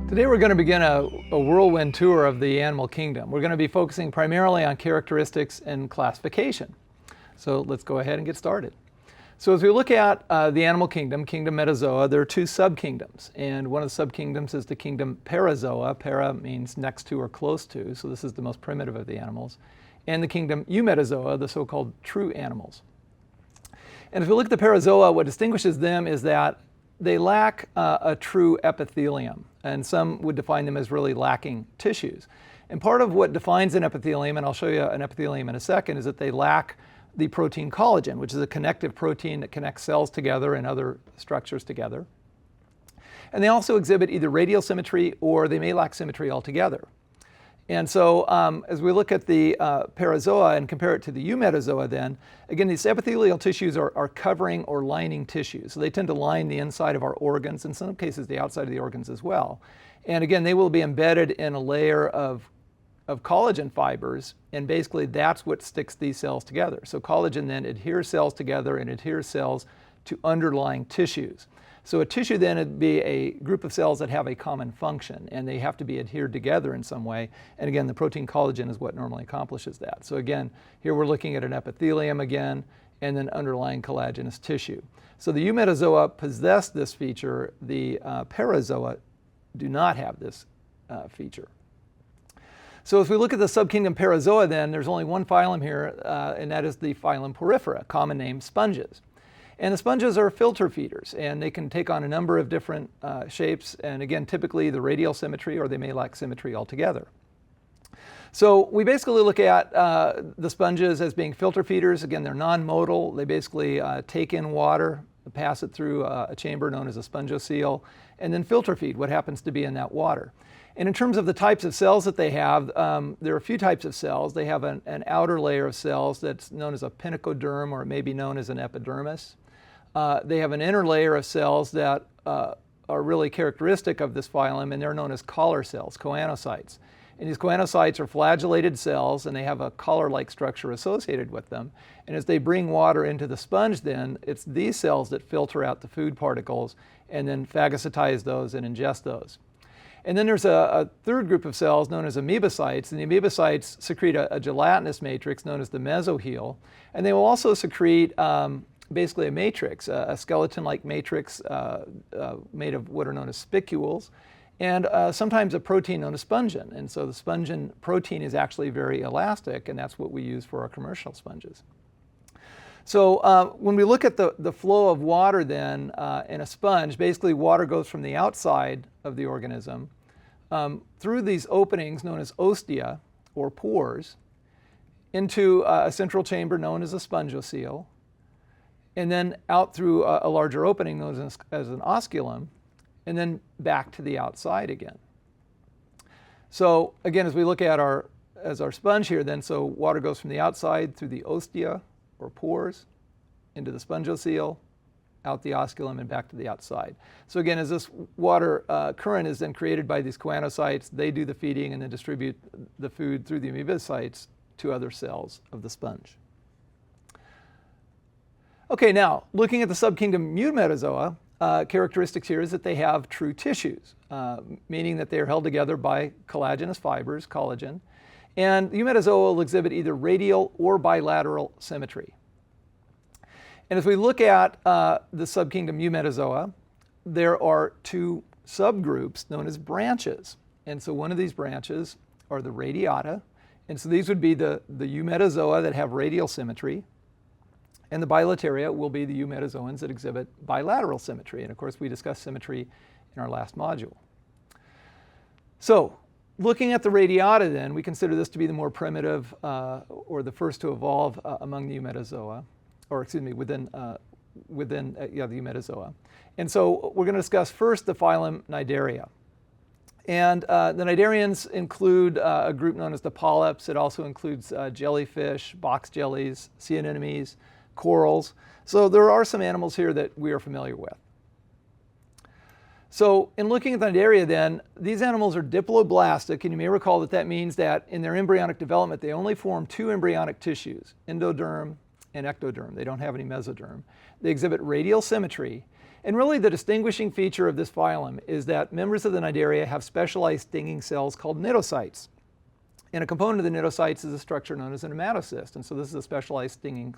Today we're going to begin a whirlwind tour of the animal kingdom. We're going to be focusing primarily on characteristics and classification. So let's go ahead and get started. So as we look at the animal kingdom, kingdom Metazoa, there are two subkingdoms. And one of the subkingdoms is the kingdom Parazoa. Para means next to or close to, so this is the most primitive of the animals. And the kingdom Eumetazoa, the so-called true animals. And if we look at the Parazoa, what distinguishes them is that they lack a true epithelium, and some would define them as really lacking tissues. And part of what defines an epithelium, and I'll show you an epithelium in a second, is that they lack the protein collagen, which is a connective protein that connects cells together and other structures together. And they also exhibit either radial symmetry or they may lack symmetry altogether. And so as we look at the Parazoa and compare it to the Eumetazoa then, again, these epithelial tissues are covering or lining tissues. So they tend to line the inside of our organs, in some cases the outside of the organs as well. And again, they will be embedded in a layer of collagen fibers, and basically that's what sticks these cells together. So collagen then adheres cells together and adheres cells to underlying tissues. So a tissue then would be a group of cells that have a common function, and they have to be adhered together in some way. And again, the protein collagen is what normally accomplishes that. So again, here we're looking at an epithelium again, and then underlying collagenous tissue. So the Eumetazoa possess this feature. The Parazoa do not have this feature. So if we look at the subkingdom Parazoa then, there's only one phylum here, and that is the phylum Porifera, common name sponges. And the sponges are filter feeders, and they can take on a number of different shapes, and again, typically the radial symmetry, or they may lack symmetry altogether. So we basically look at the sponges as being filter feeders. Again, they're non-motile. They basically take in water, pass it through a chamber known as a spongocoel, and then filter feed what happens to be in that water. And in terms of the types of cells that they have, there are a few types of cells. They have an outer layer of cells that's known as a pinacoderm, or it may be known as an epidermis. They have an inner layer of cells that are really characteristic of this phylum, and they're known as collar cells, choanocytes. And these choanocytes are flagellated cells, and they have a collar-like structure associated with them. And as they bring water into the sponge then, it's these cells that filter out the food particles and then phagocytize those and ingest those. And then there's a third group of cells known as amoebocytes, and the amoebocytes secrete a gelatinous matrix known as the mesohele, and they will also secrete basically a matrix, a skeleton-like matrix made of what are known as spicules, and sometimes a protein known as spongin. And so the spongin protein is actually very elastic, and that's what we use for our commercial sponges. So when we look at the flow of water then in a sponge, basically water goes from the outside of the organism through these openings known as ostia, or pores, into a central chamber known as a spongocoel, and then out through a larger opening known as an osculum, and then back to the outside again. So again, as we look at our sponge here then, so water goes from the outside through the ostia, or pores, into the spongocoel, out the osculum, and back to the outside. So again, as this water current is then created by these choanocytes, they do the feeding and then distribute the food through the amoebocytes to other cells of the sponge. Okay, now, looking at the subkingdom Eumetazoa, characteristics here is that they have true tissues, meaning that they are held together by collagenous fibers, collagen, and Eumetazoa will exhibit either radial or bilateral symmetry. And as we look at the subkingdom Eumetazoa, there are two subgroups known as branches. And so one of these branches are the radiata, and so these would be the Eumetazoa that have radial symmetry, and the bilateria will be the Eumetazoans that exhibit bilateral symmetry. And of course, we discussed symmetry in our last module. So, looking at the radiata then, we consider this to be the more primitive or the first to evolve among the Eumetazoa, or excuse me, within the Eumetazoa. And so we're going to discuss first the phylum Cnidaria. And the Cnidarians include a group known as the polyps. It also includes jellyfish, box jellies, sea anemones, corals. So there are some animals here that we are familiar with. So in looking at the Cnidaria then, these animals are diploblastic, and you may recall that means that in their embryonic development they only form two embryonic tissues, endoderm and ectoderm. They don't have any mesoderm. They exhibit radial symmetry, And really the distinguishing feature of this phylum is that members of the Cnidaria have specialized stinging cells called cnidocytes. And a component of the cnidocytes is a structure known as a nematocyst, and so this is a specialized stinging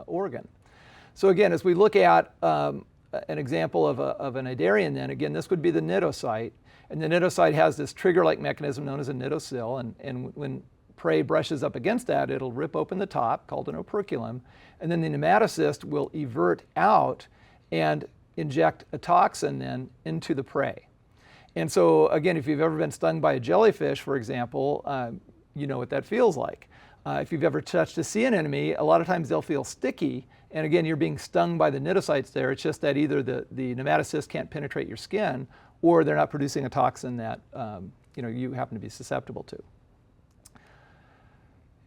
organ. So again, as we look at an example of a cnidarian, then again, this would be the cnidocyte, and the cnidocyte has this trigger-like mechanism known as a cnidocyl, and when prey brushes up against that, it'll rip open the top, called an operculum, and then the nematocyst will evert out and inject a toxin then into the prey. And so again, if you've ever been stung by a jellyfish, for example, you know what that feels like. If you've ever touched a sea anemone, a lot of times they'll feel sticky, and again, you're being stung by the cnidocytes there. It's just that either the nematocyst can't penetrate your skin, or they're not producing a toxin that you happen to be susceptible to.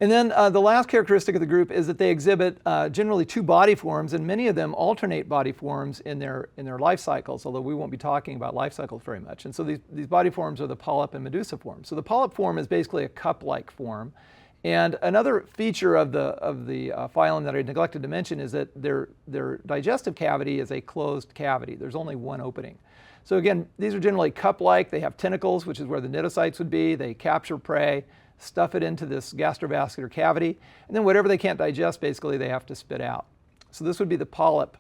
And then the last characteristic of the group is that they exhibit generally two body forms, and many of them alternate body forms in their life cycles, although we won't be talking about life cycles very much. And so these body forms are the polyp and medusa form. So the polyp form is basically a cup-like form. And another feature of the phylum that I neglected to mention is that their digestive cavity is a closed cavity. There's only one opening. So again, these are generally cup-like. They have tentacles, which is where the cnidocytes would be. They capture prey, stuff it into this gastrovascular cavity, and then whatever they can't digest, basically, they have to spit out. So this would be the polyp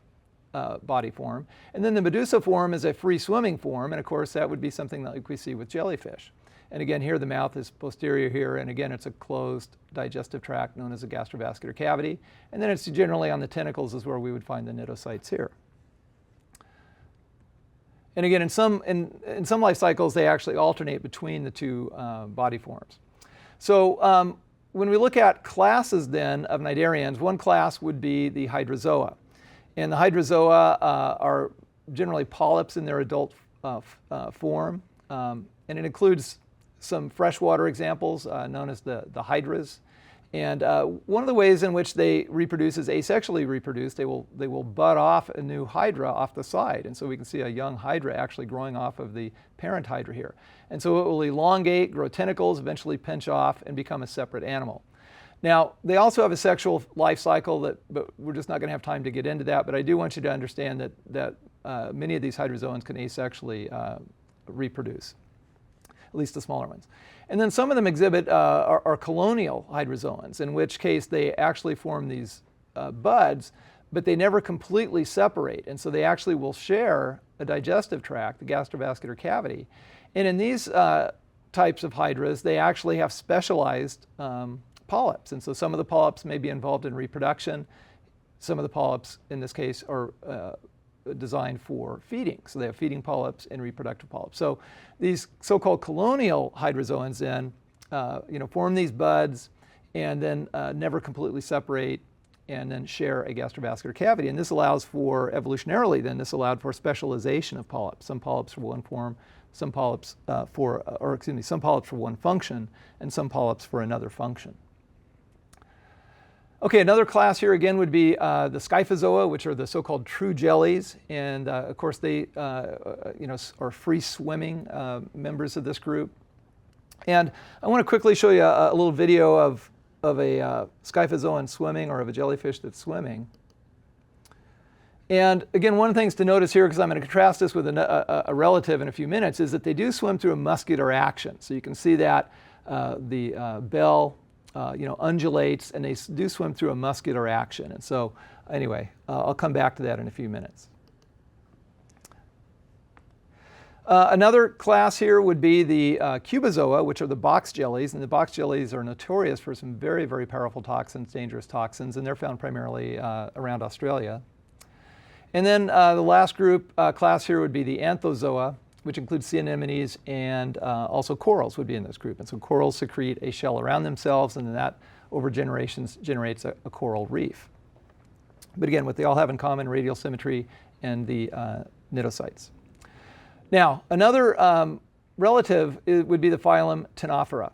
body form. And then the medusa form is a free-swimming form, and of course, that would be something like we see with jellyfish. And again, here the mouth is posterior here, and again, it's a closed digestive tract known as a gastrovascular cavity. And then it's generally on the tentacles is where we would find the cnidocytes here. And again, in some life cycles, they actually alternate between the two body forms. So when we look at classes then of cnidarians, one class would be the hydrozoa. And the hydrozoa are generally polyps in their adult form. And it includes some freshwater examples known as the hydras. And one of the ways in which they reproduce is asexually reproduce. They will bud off a new hydra off the side. And so we can see a young hydra actually growing off of the parent hydra here. And so it will elongate, grow tentacles, eventually pinch off, and become a separate animal. Now, they also have a sexual life cycle, but we're just not going to have time to get into that. But I do want you to understand that many of these hydrozoans can asexually reproduce, at least the smaller ones. And then some of them exhibit are colonial hydrozoans, in which case they actually form these buds, but they never completely separate. And so they actually will share a digestive tract, the gastrovascular cavity. And in these types of hydras, they actually have specialized polyps. And so some of the polyps may be involved in reproduction. Some of the polyps, in this case, are designed for feeding. So they have feeding polyps and reproductive polyps. So these so-called colonial hydrozoans then form these buds and then never completely separate and then share a gastrovascular cavity. And this allows for, evolutionarily then, this allowed for specialization of polyps. Some polyps for one form, some polyps some polyps for one function, and some polyps for another function. Okay, another class here again would be the Scyphozoa, which are the so-called true jellies, and of course they are free-swimming members of this group. And I want to quickly show you a little video of a Scyphozoan swimming, or of a jellyfish that's swimming. And again, one of the things to notice here, because I'm going to contrast this with a relative in a few minutes, is that they do swim through a muscular action. So you can see that the bell undulates, and they do swim through a muscular action. And so anyway, I'll come back to that in a few minutes. Another class here would be the Cubozoa, which are the box jellies. And the box jellies are notorious for some very, very powerful toxins, dangerous toxins, and they're found primarily around Australia. And then the last class here would be the Anthozoa, which includes sea anemones, and also corals would be in this group. And so corals secrete a shell around themselves, and then that over generations generates a coral reef. But again, what they all have in common, radial symmetry and the cnidocytes. Now, another relative would be the phylum Ctenophora.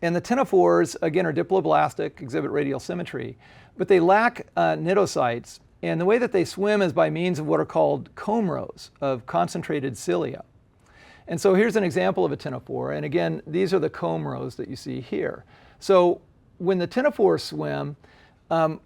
And the ctenophores, again, are diploblastic, exhibit radial symmetry, but they lack cnidocytes. And the way that they swim is by means of what are called comb rows of concentrated cilia. And so here's an example of a ctenophore. And again, these are the comb rows that you see here. So when the ctenophores swim,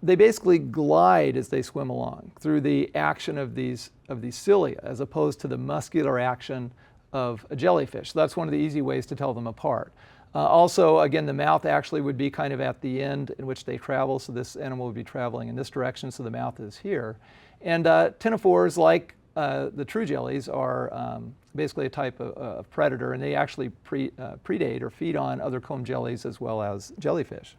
they basically glide as they swim along through the action of these the cilia, as opposed to the muscular action of a jellyfish. So that's one of the easy ways to tell them apart. Also, again, the mouth actually would be kind of at the end in which they travel. So this animal would be traveling in this direction, so the mouth is here. And ctenophores, like the true jellies, are basically a type of predator, and they actually predate or feed on other comb jellies as well as jellyfish.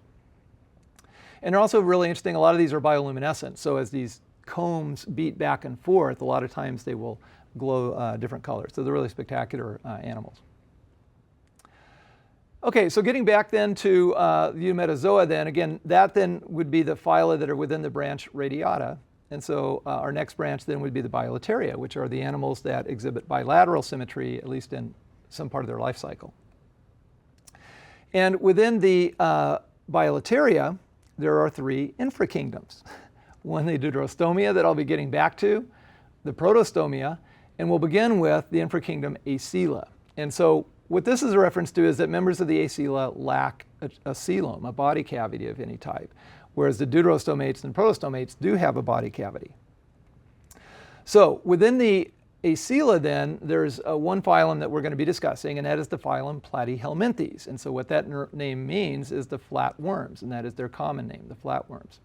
And they're also really interesting. A lot of these are bioluminescent. So as these combs beat back and forth, a lot of times they will glow different colors. So they're really spectacular animals. Okay, so getting back then to the Eumetazoa then, again, that then would be the phyla that are within the branch Radiata. And so our next branch then would be the Bilateria, which are the animals that exhibit bilateral symmetry, at least in some part of their life cycle. And within the Bilateria, there are three infrakingdoms. One, the Deuterostomia that I'll be getting back to, the Protostomia, and we'll begin with the infrakingdom Aecila. And so what this is a reference to is that members of the Aecila lack a coelom, a body cavity of any type, whereas the Deuterostomates and Protostomates do have a body cavity. So within the Aecila then, there's one phylum that we're going to be discussing, and that is the phylum Platyhelminthes. And so what that name means is the flatworms, and that is their common name, the flatworms.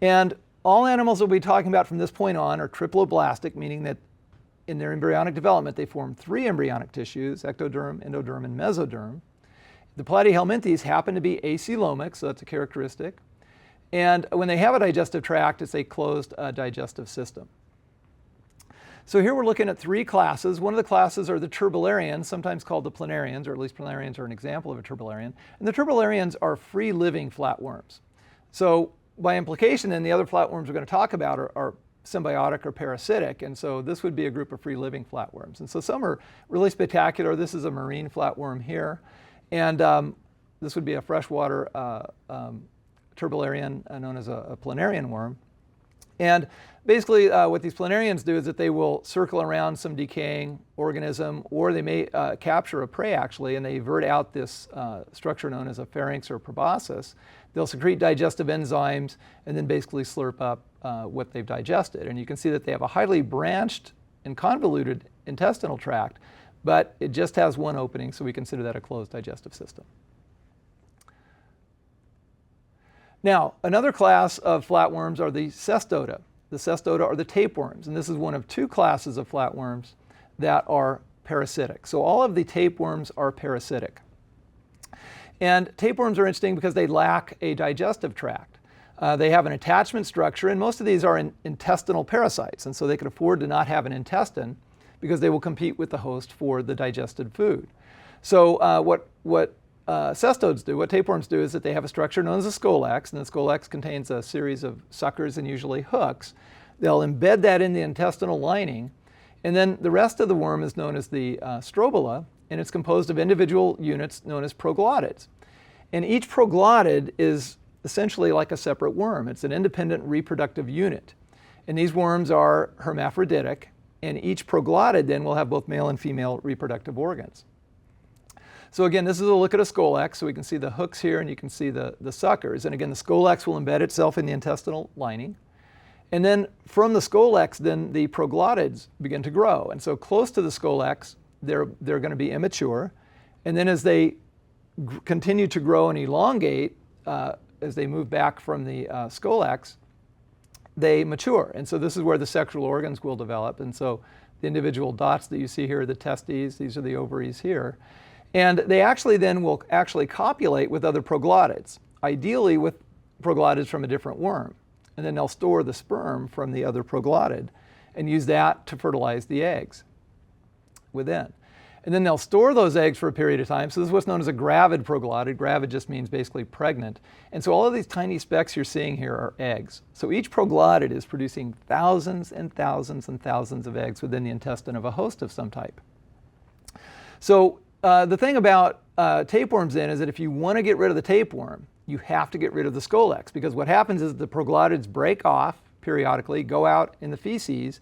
And all animals that we'll be talking about from this point on are triploblastic, meaning that in their embryonic development, they form three embryonic tissues, ectoderm, endoderm, and mesoderm. The Platyhelminthes happen to be acoelomic, so that's a characteristic. And when they have a digestive tract, it's a closed digestive system. So here we're looking at three classes. One of the classes are the turbellarians, sometimes called the planarians, or at least planarians are an example of a turbellarian. And the turbellarians are free-living flatworms. So by implication, then, the other flatworms we're going to talk about are symbiotic or parasitic, and so this would be a group of free-living flatworms. And so some are really spectacular. This is a marine flatworm here, and this would be a freshwater turbellarian known as a planarian worm. And basically what these planarians do is that they will circle around some decaying organism, or they may capture a prey actually, and they vert out this structure known as a pharynx or proboscis. They'll secrete digestive enzymes and then basically slurp up what they've digested. And you can see that they have a highly branched and convoluted intestinal tract, but it just has one opening, so we consider that a closed digestive system. Now, another class of flatworms are the Cestoda. The Cestoda are the tapeworms, and this is one of two classes of flatworms that are parasitic. So all of the tapeworms are parasitic. And tapeworms are interesting because they lack a digestive tract. They have an attachment structure, and most of these are intestinal parasites, and so they can afford to not have an intestine because they will compete with the host for the digested food. So what cestodes do, what tapeworms do, is that they have a structure known as a scolex, and the scolex contains a series of suckers and usually hooks. They'll embed that in the intestinal lining, and then the rest of the worm is known as the strobila, and it's composed of individual units known as proglottids. And each proglottid is essentially like a separate worm. It's an independent reproductive unit. And these worms are hermaphroditic, and each proglottid then will have both male and female reproductive organs. So again, this is a look at a scolex, so we can see the hooks here and you can see the suckers. And again, the scolex will embed itself in the intestinal lining. And then from the scolex, then the proglottids begin to grow. And so close to the scolex, they're going to be immature. And then as they continue to grow and elongate, as they move back from the scolex, they mature. And so this is where the sexual organs will develop. And so the individual dots that you see here are the testes, these are the ovaries here. And they actually then will actually copulate with other proglottids, ideally with proglottids from a different worm. And then they'll store the sperm from the other proglottid and use that to fertilize the eggs within. And then they'll store those eggs for a period of time. So this is what's known as a gravid proglottid. Gravid just means basically pregnant. And so all of these tiny specks you're seeing here are eggs. So each proglottid is producing thousands and thousands and thousands of eggs within the intestine of a host of some type. So the thing about tapeworms then is that if you want to get rid of the tapeworm, you have to get rid of the scolex, because what happens is the proglottids break off periodically, go out in the feces,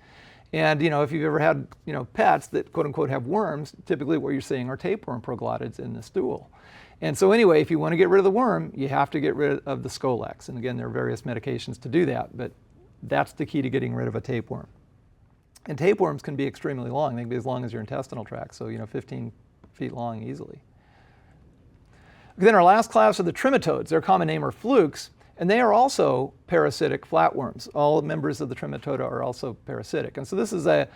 and if you've ever had pets that quote unquote have worms, typically what you're seeing are tapeworm proglottids in the stool. And so anyway, if you want to get rid of the worm, you have to get rid of the scolex. And again, there are various medications to do that, but that's the key to getting rid of a tapeworm. And tapeworms can be extremely long. They can be as long as your intestinal tract, so 15 feet long easily. Then our last class are the trematodes. Their common name are flukes, and they are also parasitic flatworms. All members of the Trematoda are also parasitic. And so this is a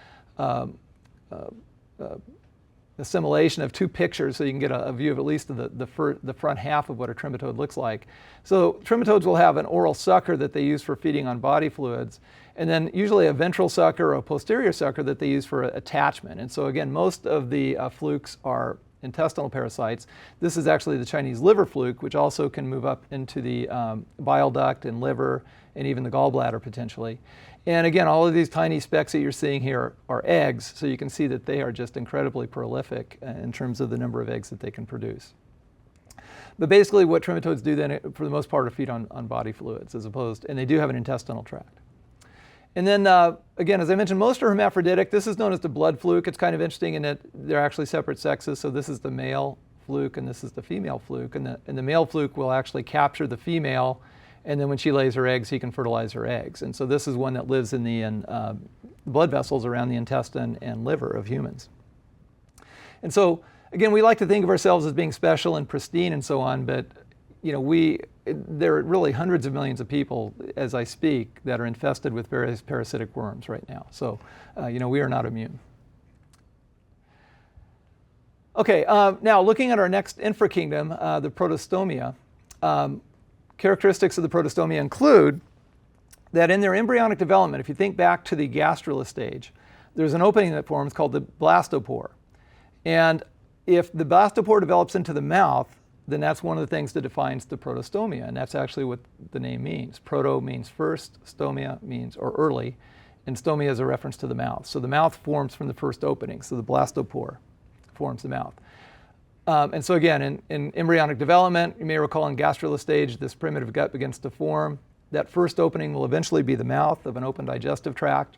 assimilation of two pictures, so you can get a view of at least the front half of what a trematode looks like. So trematodes will have an oral sucker that they use for feeding on body fluids, and then usually a ventral sucker or a posterior sucker that they use for attachment. And so again, most of the flukes are intestinal parasites. This is actually the Chinese liver fluke, which also can move up into the bile duct and liver and even the gallbladder potentially. And again, all of these tiny specks that you're seeing here are eggs, so you can see that they are just incredibly prolific in terms of the number of eggs that they can produce. But basically what trematodes do then, for the most part, are feed on body fluids and they do have an intestinal tract. And then, again, as I mentioned, most are hermaphroditic. This is known as the blood fluke. It's kind of interesting in that they're actually separate sexes. So this is the male fluke and this is the female fluke. And the male fluke will actually capture the female, and then when she lays her eggs, he can fertilize her eggs. And so this is one that lives in the blood vessels around the intestine and liver of humans. And so, again, we like to think of ourselves as being special and pristine and so on, but there are really hundreds of millions of people, as I speak, that are infested with various parasitic worms right now. So, we are not immune. Okay, now looking at our next infrakingdom, the Protostomia. Characteristics of the Protostomia include that in their embryonic development, if you think back to the gastrula stage, there's an opening that forms called the blastopore. And if the blastopore develops into the mouth, then that's one of the things that defines the Protostomia, and that's actually what the name means. Proto means first, stomia means or early, and stomia is a reference to the mouth. So the mouth forms from the first opening, so the blastopore forms the mouth. And so again, in embryonic development, you may recall in gastrula stage, this primitive gut begins to form. That first opening will eventually be the mouth of an open digestive tract.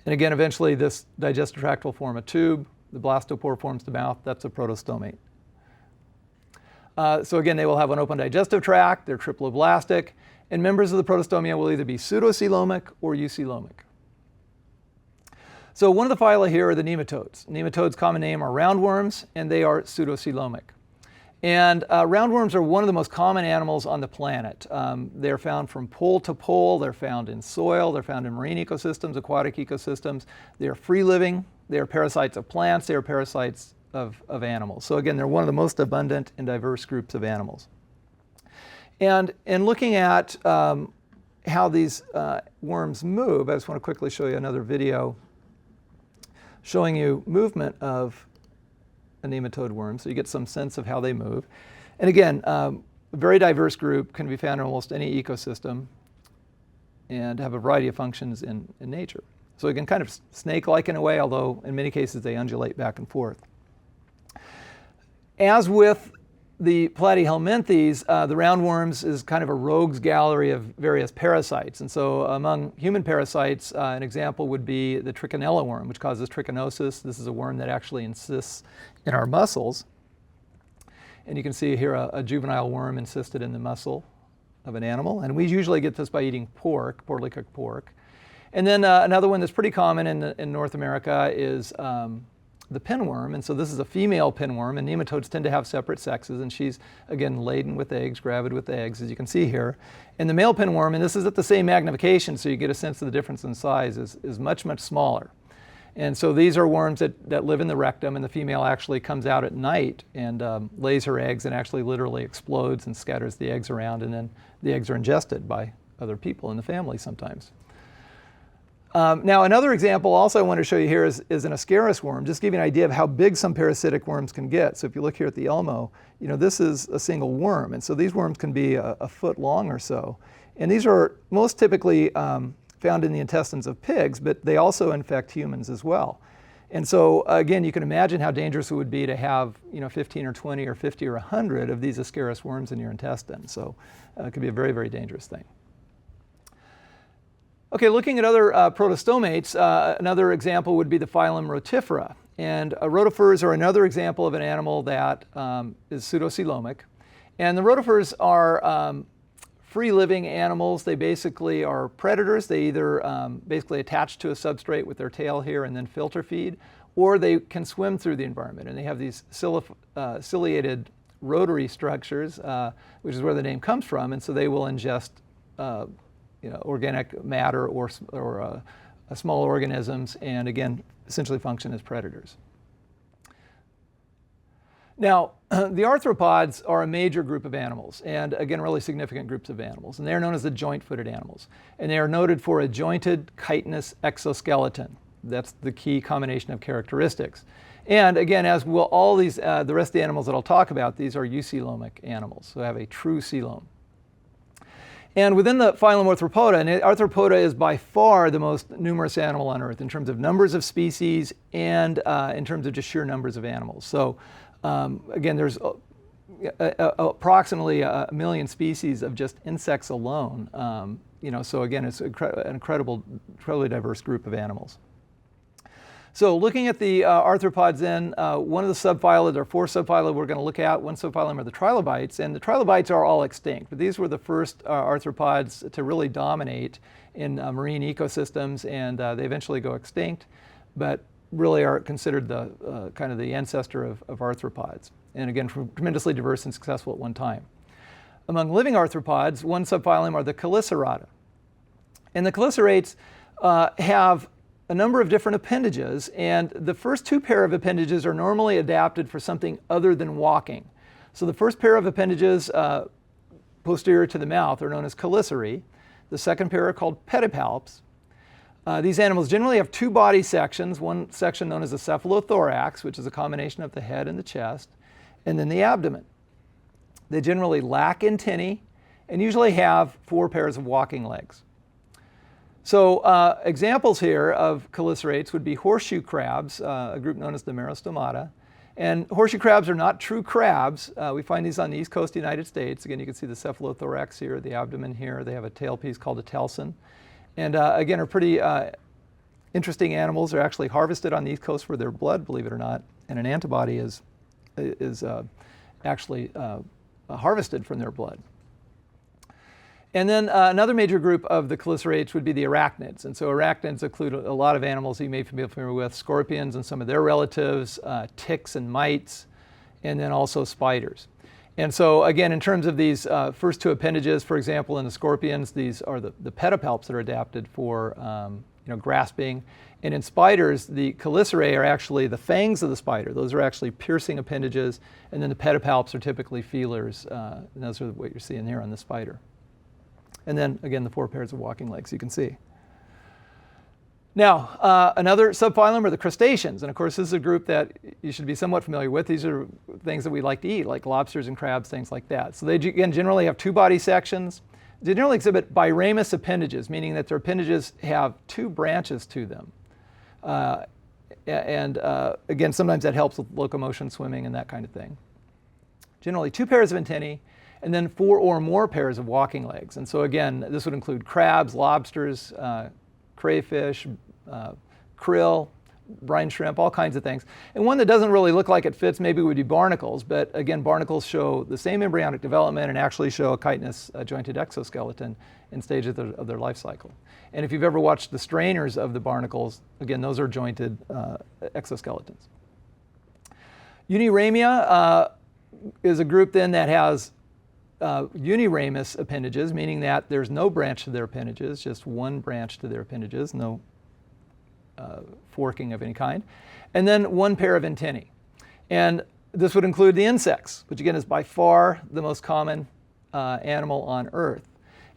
And again, eventually this digestive tract will form a tube. The blastopore forms the mouth. That's a protostomate. So again, they will have an open digestive tract. They're triploblastic. And members of the Protostomia will either be pseudocoelomic or eucoelomic. So one of the phyla here are the nematodes. Nematodes' common name are roundworms, and they are pseudocoelomic. And roundworms are one of the most common animals on the planet. They're found from pole to pole. They're found in soil. They're found in marine ecosystems, aquatic ecosystems. They are free-living. They are parasites of plants. They are parasites of animals. So again, they're one of the most abundant and diverse groups of animals. And in looking at how these worms move, I just want to quickly show you another video showing you movement of a nematode worm, so you get some sense of how they move. And again, a very diverse group, can be found in almost any ecosystem and have a variety of functions in nature. So again, kind of snake-like in a way, although in many cases they undulate back and forth. As with the Platyhelminthes, the roundworms is kind of a rogues gallery of various parasites. And so among human parasites, an example would be the trichinella worm, which causes trichinosis. This is a worm that actually encysts in our muscles. And you can see here a juvenile worm encysted in the muscle of an animal. And we usually get this by eating pork, poorly cooked pork. And then another one that's pretty common in North America is the pinworm. And so this is a female pinworm, and nematodes tend to have separate sexes, and she's, again, laden with eggs, gravid with eggs, as you can see here. And the male pinworm, and this is at the same magnification, so you get a sense of the difference in size, is much, much smaller. And so these are worms that live in the rectum, and the female actually comes out at night and lays her eggs and actually literally explodes and scatters the eggs around, and then the eggs are ingested by other people in the family sometimes. Now, another example also I want to show you here is an Ascaris worm, just to give you an idea of how big some parasitic worms can get. So if you look here at the Elmo, this is a single worm. And so these worms can be a foot long or so. And these are most typically found in the intestines of pigs, but they also infect humans as well. And so, again, you can imagine how dangerous it would be to have 15 or 20 or 50 or 100 of these Ascaris worms in your intestine. So it could be a very, very dangerous thing. Okay, looking at other protostomates, another example would be the phylum Rotifera. And rotifers are another example of an animal that is pseudocoelomic. And the rotifers are free-living animals. They basically are predators. They either basically attach to a substrate with their tail here and then filter feed, or they can swim through the environment. And they have these ciliated rotary structures, which is where the name comes from. And so they will ingest organic matter or small organisms, and again, essentially function as predators. Now, the arthropods are a major group of animals, and again, really significant groups of animals, and they are known as the joint-footed animals. And they are noted for a jointed chitinous exoskeleton. That's the key combination of characteristics. And again, as will all these, the rest of the animals that I'll talk about, these are eucoelomic animals, so have a true coelom. And within the phylum Arthropoda, and Arthropoda is by far the most numerous animal on Earth in terms of numbers of species and in terms of just sheer numbers of animals. So again, there's approximately 1 million species of just insects alone. So again, it's an incredibly diverse group of animals. So looking at the arthropods then, one of the subphyla, there are 4 subphyla we're going to look at. One subphylum are the trilobites, and the trilobites are all extinct, but these were the first arthropods to really dominate in marine ecosystems, and they eventually go extinct, but really are considered the kind of the ancestor of arthropods. And again, tremendously diverse and successful at one time. Among living arthropods, one subphylum are the Chelicerata. And the chelicerates have a number of different appendages, and the first 2 pair of appendages are normally adapted for something other than walking. So the first pair of appendages posterior to the mouth are known as chelicerae. The second pair are called pedipalps. These animals generally have 2 body sections, one section known as the cephalothorax, which is a combination of the head and the chest, and then the abdomen. They generally lack antennae and usually have 4 pairs of walking legs. So examples here of chelicerates would be horseshoe crabs, a group known as the Merostomata. And horseshoe crabs are not true crabs. We find these on the east coast of the United States. Again, you can see the cephalothorax here, the abdomen here. They have a tail piece called a telson. And again, are pretty interesting animals. They're actually harvested on the east coast for their blood, believe it or not. And an antibody is actually harvested from their blood. And then another major group of the chelicerates would be the arachnids. And so arachnids include a lot of animals you may be familiar with, scorpions and some of their relatives, ticks and mites, and then also spiders. And so again, in terms of these first 2 appendages, for example, in the scorpions, these are the pedipalps that are adapted for grasping. And in spiders, the chelicerae are actually the fangs of the spider. Those are actually piercing appendages. And then the pedipalps are typically feelers. And those are what you're seeing here on the spider. And then, again, the 4 pairs of walking legs you can see. Now, another subphylum are the crustaceans. And of course, this is a group that you should be somewhat familiar with. These are things that we like to eat, like lobsters and crabs, things like that. So they, again, generally have 2 body sections. They generally exhibit biramous appendages, meaning that their appendages have 2 branches to them. Again, sometimes that helps with locomotion, swimming, and that kind of thing. Generally 2 pairs of antennae, and then 4 or more pairs of walking legs. And so again, this would include crabs, lobsters, crayfish, krill, brine shrimp, all kinds of things. And one that doesn't really look like it fits maybe would be barnacles, but again, barnacles show the same embryonic development and actually show a chitinous jointed exoskeleton in stages of their life cycle. And if you've ever watched the strainers of the barnacles, again, those are jointed exoskeletons. Uniramia is a group then that has uniramous appendages, meaning that there's no branch to their appendages, just one branch to their appendages, no forking of any kind, and then 1 pair of antennae. And this would include the insects, which again is by far the most common animal on Earth.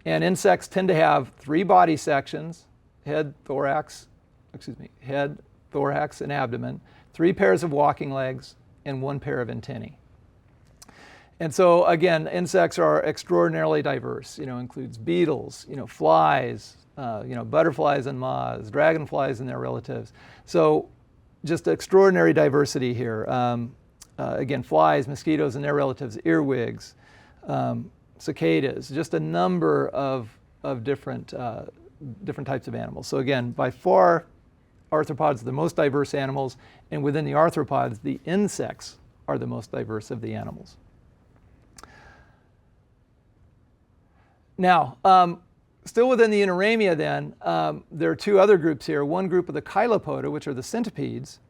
And insects tend to have 3 body sections, head, thorax, and abdomen, 3 pairs of walking legs, and 1 pair of antennae. And so again, insects are extraordinarily diverse. Includes beetles, flies, butterflies and moths, dragonflies and their relatives. So just extraordinary diversity here. Again, flies, mosquitoes and their relatives, earwigs, cicadas, just a number of different types of animals. So again, by far, arthropods are the most diverse animals, and within the arthropods, the insects are the most diverse of the animals. Now, still within the Inoramia then, there are two other groups here. One group of the Chilopoda, which are the centipedes.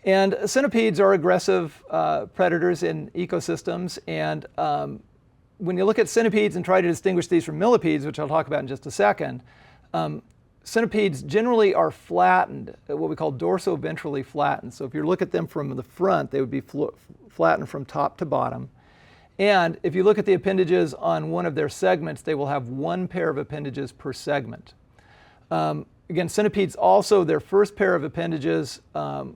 And centipedes are aggressive predators in ecosystems. And when you look at centipedes and try to distinguish these from millipedes, which I'll talk about in just a second, centipedes generally are flattened, what we call dorsoventrally flattened. So if you look at them from the front, they would be flattened from top to bottom. And if you look at the appendages on one of their segments, they will have one pair of appendages per segment. Again, centipedes also, their first pair of appendages have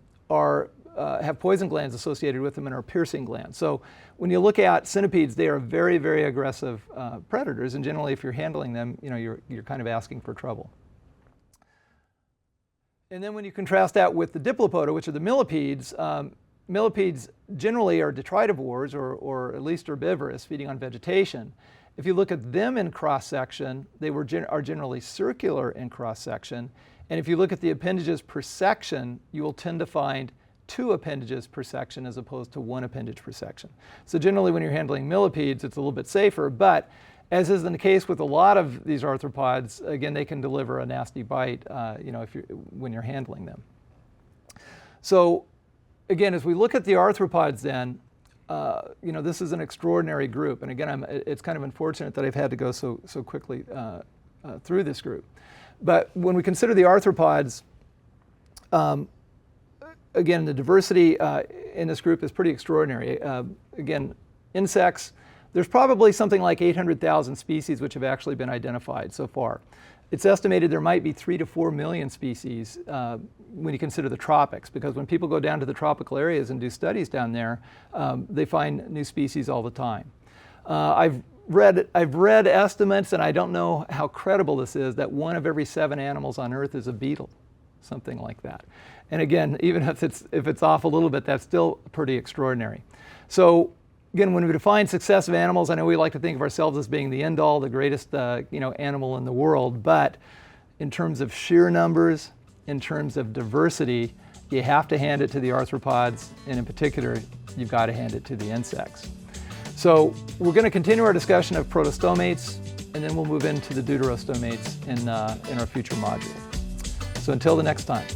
poison glands associated with them and are piercing glands. So when you look at centipedes, they are very, very aggressive predators. And generally, if you're handling them, you're kind of asking for trouble. And then when you contrast that with the Diplopoda, which are the millipedes, millipedes generally are detritivores or at least herbivorous, feeding on vegetation. If you look at them in cross-section, they are generally circular in cross-section. And if you look at the appendages per section, you will tend to find two appendages per section as opposed to one appendage per section. So generally when you're handling millipedes, it's a little bit safer, but as is the case with a lot of these arthropods, again, they can deliver a nasty bite when you're handling them. So again, as we look at the arthropods then, this is an extraordinary group. And again, it's kind of unfortunate that I've had to go so quickly through this group. But when we consider the arthropods, again, the diversity in this group is pretty extraordinary. Again, insects, there's probably something like 800,000 species which have actually been identified so far. It's estimated there might be 3 to 4 million species when you consider the tropics, because when people go down to the tropical areas and do studies down there, they find new species all the time. I've read estimates, and I don't know how credible this is, that 1 of every 7 animals on Earth is a beetle, something like that. And again, even if it's off a little bit, that's still pretty extraordinary. So again, when we define success of animals, I know we like to think of ourselves as being the end all, the greatest animal in the world, but in terms of sheer numbers, in terms of diversity, you have to hand it to the arthropods, and in particular, you've got to hand it to the insects. So we're going to continue our discussion of protostomates, and then we'll move into the deuterostomates in our future module. So until the next time.